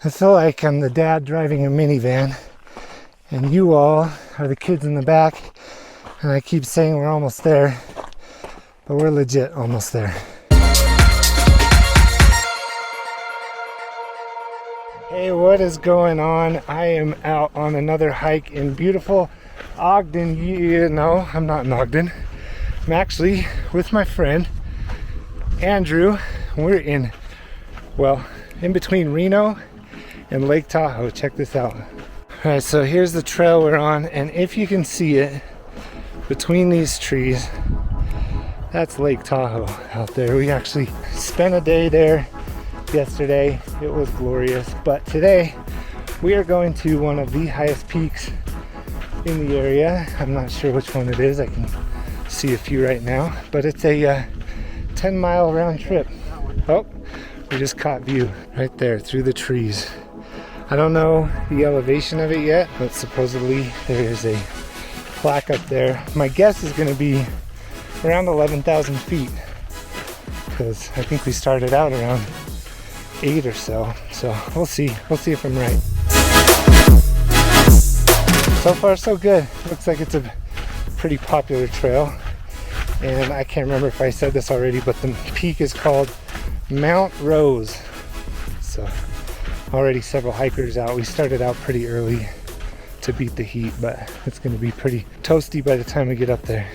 I feel like I'm the dad driving a minivan, and you all are the kids in the back, and I keep saying we're almost there, but we're legit almost there. Hey, what is going on? I am out on another hike in beautiful Ogden. No, I'm not in Ogden. I'm actually with my friend Andrew. We're in between Reno and Lake Tahoe. Check this out. All right, so here's the trail we're on, and if you can see it between these trees, that's Lake Tahoe out there. We actually spent a day there yesterday. It was glorious, but today we are going to one of the highest peaks in the area. I'm not sure which one it is. I can see a few right now, but it's a 10-mile round trip. Oh, we just caught view right there through the trees. I don't know the elevation of it yet, but supposedly there is a plaque up there. My guess is going to be around 11,000 feet, because I think we started out around 8 or so. So we'll see if I'm right. So far so good. Looks like it's a pretty popular trail, and I can't remember if I said this already, but the peak is called Mount Rose. So already several hikers out. We started out pretty early to beat the heat, but it's going to be pretty toasty by the time we get up there.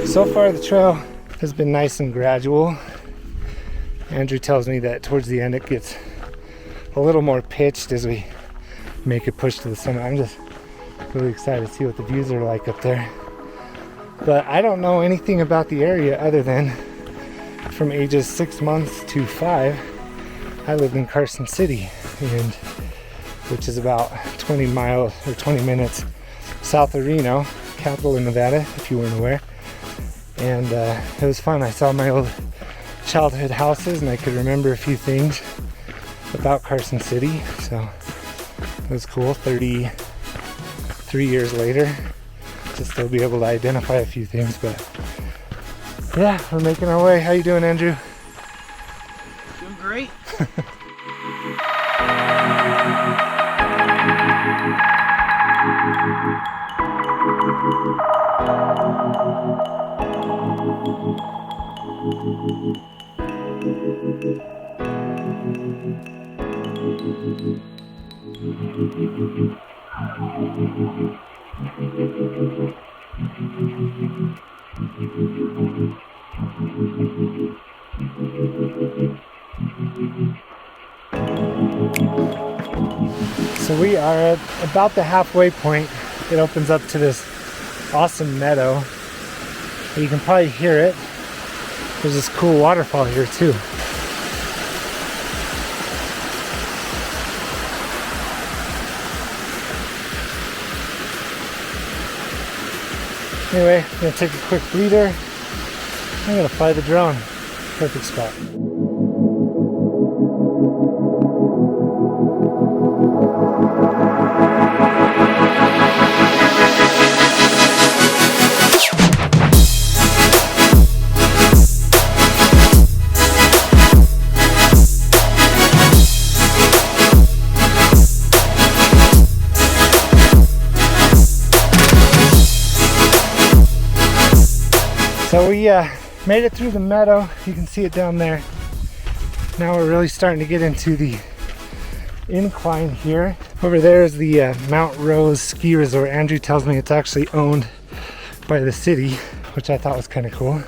So far the trail has been nice and gradual. Andrew tells me that towards the end it gets a little more pitched as we make a push to the summit. I'm just really excited to see what the views are like up there. But I don't know anything about the area other than from ages 6 months to 5, I lived in Carson City, which is about 20 miles or 20 minutes south of Reno, capital of Nevada, if you weren't aware. And it was fun. I saw my old childhood houses, and I could remember a few things about Carson City. So it was cool. 33 years later, to still be able to identify a few things. But yeah, we're making our way. How you doing, Andrew? Doing great. So we are at about the halfway point. It opens up to this awesome meadow. You can probably hear it. There's this cool waterfall here too. Anyway, I'm gonna take a quick breather. I'm gonna fly the drone. Perfect spot. So we made it through the meadow. You can see it down there. Now we're really starting to get into the incline here. Over there is the Mount Rose ski resort. Andrew tells me it's actually owned by the city, which I thought was kind of cool.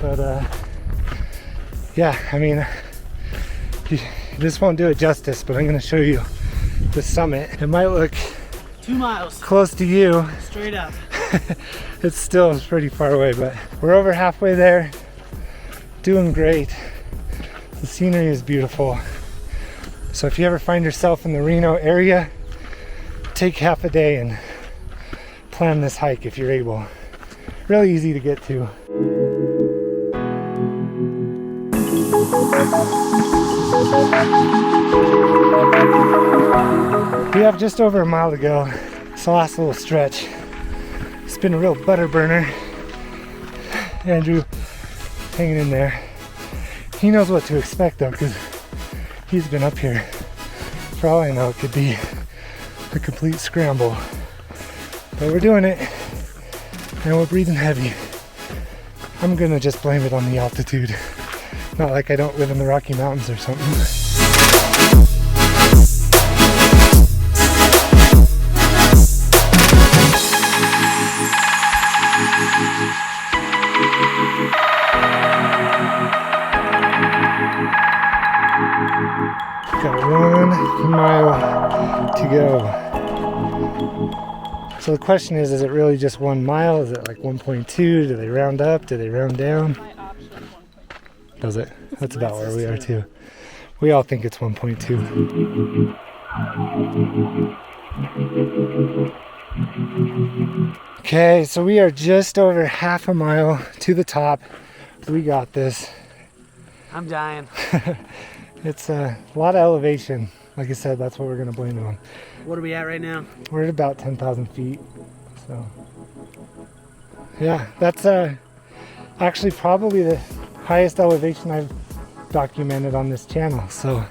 But yeah, I mean, this won't do it justice, but I'm going to show you the summit. It might look 2 miles close to you. straight up. It's still pretty far away, but we're over halfway there. Doing great. The scenery is beautiful. So if you ever find yourself in the Reno area, take half a day and plan this hike if you're able. Really easy to get to. We have just over a mile to go. It's the last little stretch. It's been a real butter burner. Andrew hanging in there. He knows what to expect though, because he's been up here. For all I know, it could be a complete scramble. But we're doing it, and we're breathing heavy. I'm gonna just blame it on the altitude. Not like I don't live in the Rocky Mountains or something. Got 1 mile to go. So the question is it really just 1 mile? Is it like 1.2? Do they round up? Do they round down? Does it? That's about where we are too. We all think it's 1.2. Okay, so we are just over half a mile to the top. We got this. I'm dying. It's a lot of elevation. Like I said, that's what we're going to blame it on. What are we at right now? We're at about 10,000 feet. So, yeah, that's actually probably the highest elevation I've documented on this channel. So,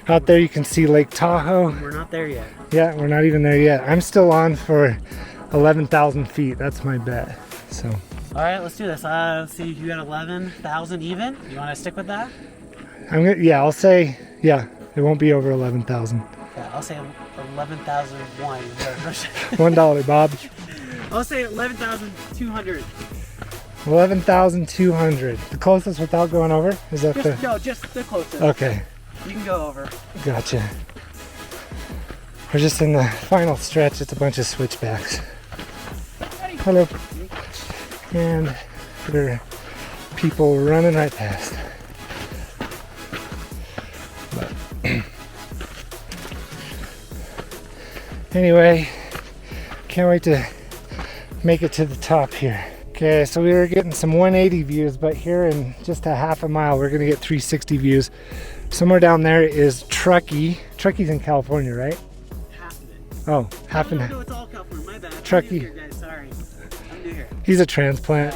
out there you can see Lake Tahoe. We're not there yet. Yeah, we're not even there yet. I'm still on for 11,000 feet. That's my bet. So, all right, let's do this. Let's see if you got 11,000 even. You want to stick with that? I'll say, yeah, it won't be over 11,000. Yeah, I'll say 11,001. $1, Bob. I'll say 11,200. 11,200. The closest without going over? Is that No, just the closest. Okay. You can go over. Gotcha. We're just in the final stretch. It's a bunch of switchbacks. Hello. And there are people running right past. But anyway, can't wait to make it to the top here. Okay, so we were getting some 180 views, but here in just a half a mile, we're gonna get 360 views. Somewhere down there is Truckee. Truckee's in California, right? Half of it. Oh, half and half. No, it's all California. My bad. Truckee. I'm new here, guys. Sorry. I'm new here. He's a transplant.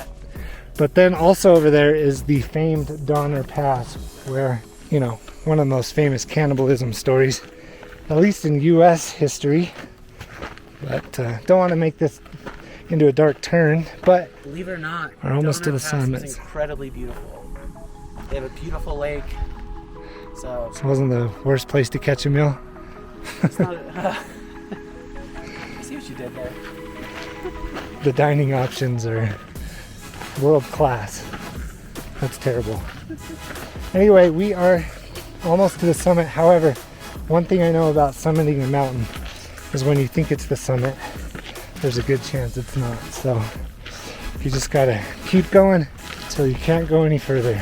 But then also over there is the famed Donner Pass, where, you know, one of the most famous cannibalism stories, at least in U.S. history. But don't want to make this into a dark turn, but believe it or not, we're almost to the summit. It's incredibly beautiful. They have a beautiful lake. So it wasn't the worst place to catch a meal. It's not see what you did there. The dining options are world class. That's terrible. Anyway, we are almost to the summit. However, one thing I know about summiting a mountain is when you think it's the summit, there's a good chance it's not. So you just gotta keep going until you can't go any further.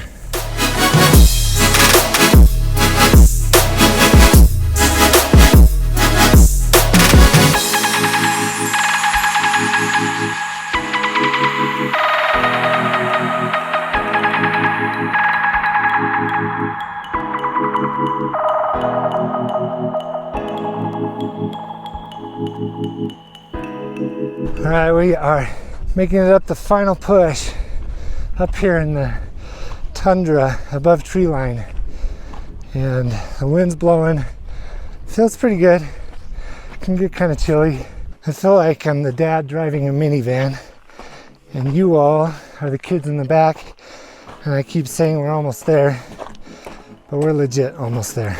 Alright, we are making it up the final push up here in the tundra above tree line, and the wind's blowing. Feels pretty good. Can get kind of chilly. I feel like I'm the dad driving a minivan and you all are the kids in the back, and I keep saying we're almost there, but we're legit almost there.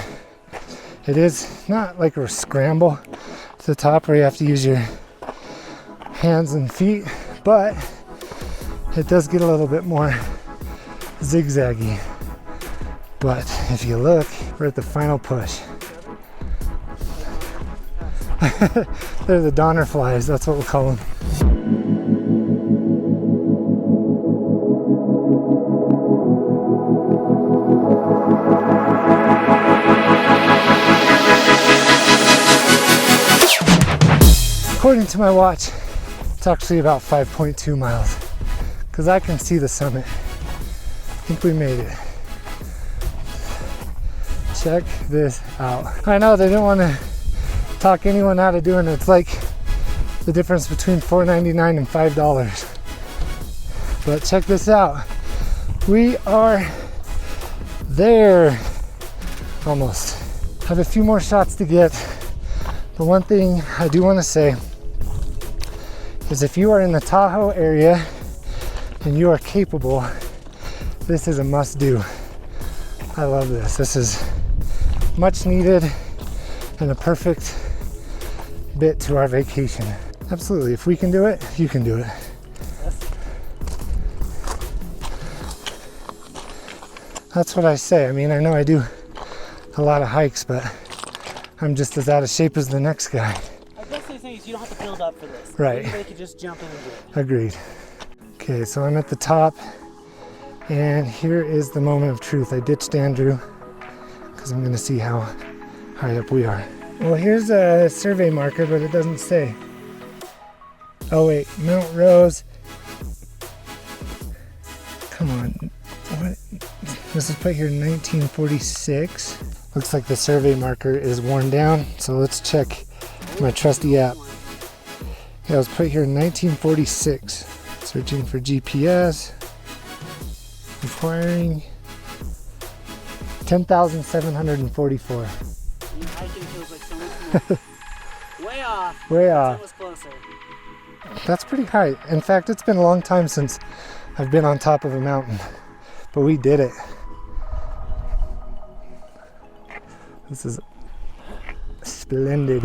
It is not like a scramble to the top where you have to use your hands and feet, but it does get a little bit more zigzaggy. But if you look, we're at the final push. They're the Donner flies, that's what we'll call them. According to my watch, It's actually about 5.2 miles because I can see the summit. I think we made it. Check this out. I know they don't want to talk anyone out of doing it. It's like the difference between $4.99 and $5. But check this out. We are there almost. I have a few more shots to get. But one thing I do want to say is if you are in the Tahoe area and you are capable, this is a must do. I love this. This is much needed and a perfect bit to our vacation. Absolutely. If we can do it, you can do it. That's what I say. I mean, I know I do a lot of hikes, but I'm just as out of shape as the next guy. I guess the thing is you don't have to build up for this. Right. Anybody can just jump in and do it. Agreed. Okay, so I'm at the top, and here is the moment of truth. I ditched Andrew because I'm going to see how high up we are. Well, here's a survey marker, but it doesn't say. Oh wait, Mount Rose. Come on. What? This is put here in 1946. Looks like the survey marker is worn down, so let's check my trusty app. Yeah, it was put here in 1946. Searching for GPS. Requiring 10,744. Hiking feels like so much more. Way off. Way off. That was closer. That's pretty high. In fact, it's been a long time since I've been on top of a mountain, but we did it. This is splendid.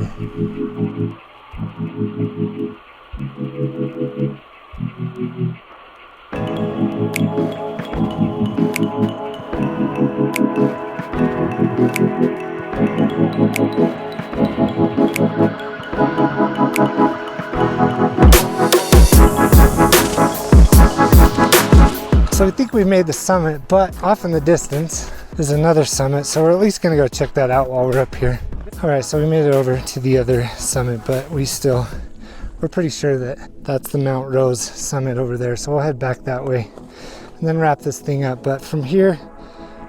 So I think we made the summit, but off in the distance is another summit, so we're at least gonna go check that out while we're up here. All right, so we made it over to the other summit, but we're pretty sure that that's the Mount Rose summit over there, so we'll head back that way and then wrap this thing up. But from here,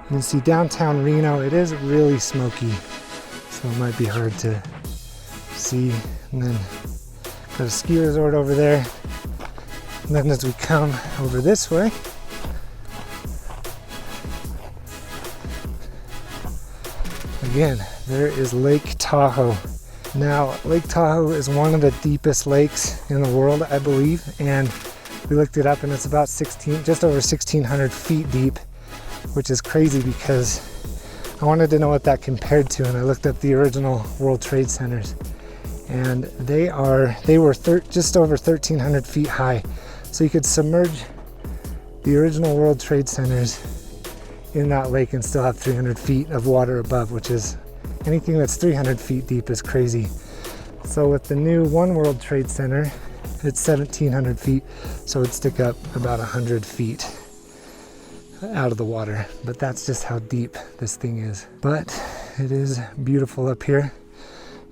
you can see downtown Reno. It is really smoky, so it might be hard to see. And then got a ski resort over there. And then as we come over this way, again, there is Lake Tahoe. Now, Lake Tahoe is one of the deepest lakes in the world, I believe, and we looked it up and it's about just over 1,600 feet deep, which is crazy because I wanted to know what that compared to, and I looked up the original World Trade Centers, and they were just over 1,300 feet high. So you could submerge the original World Trade Centers in that lake and still have 300 feet of water above, which is anything that's 300 feet deep is crazy. So with the new One World Trade Center, it's 1,700 feet, so it'd stick up about 100 feet out of the water. But that's just how deep this thing is. But it is beautiful up here.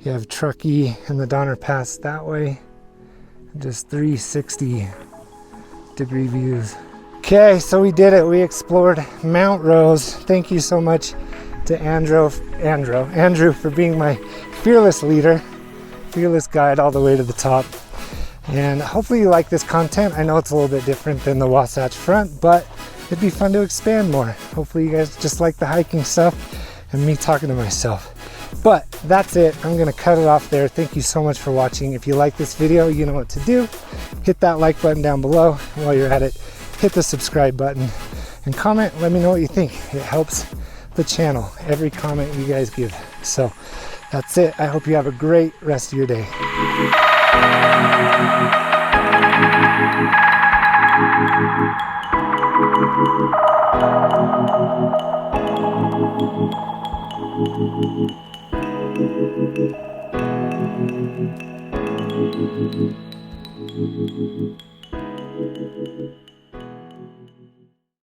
You have Truckee and the Donner Pass that way. Just 360 degree views. Okay, so we did it. We explored Mount Rose. Thank you so much to Andrew for being my fearless leader, fearless guide all the way to the top. And hopefully you like this content. I know it's a little bit different than the Wasatch Front, but it'd be fun to expand more. Hopefully you guys just like the hiking stuff and me talking to myself. But that's it. I'm gonna cut it off there. Thank you so much for watching. If you like this video, you know what to do. Hit that like button down below. While you're at it, hit the subscribe button and comment. Let me know what you think. It helps the channel, every comment you guys give. So that's it. I hope you have a great rest of your day. Thank you.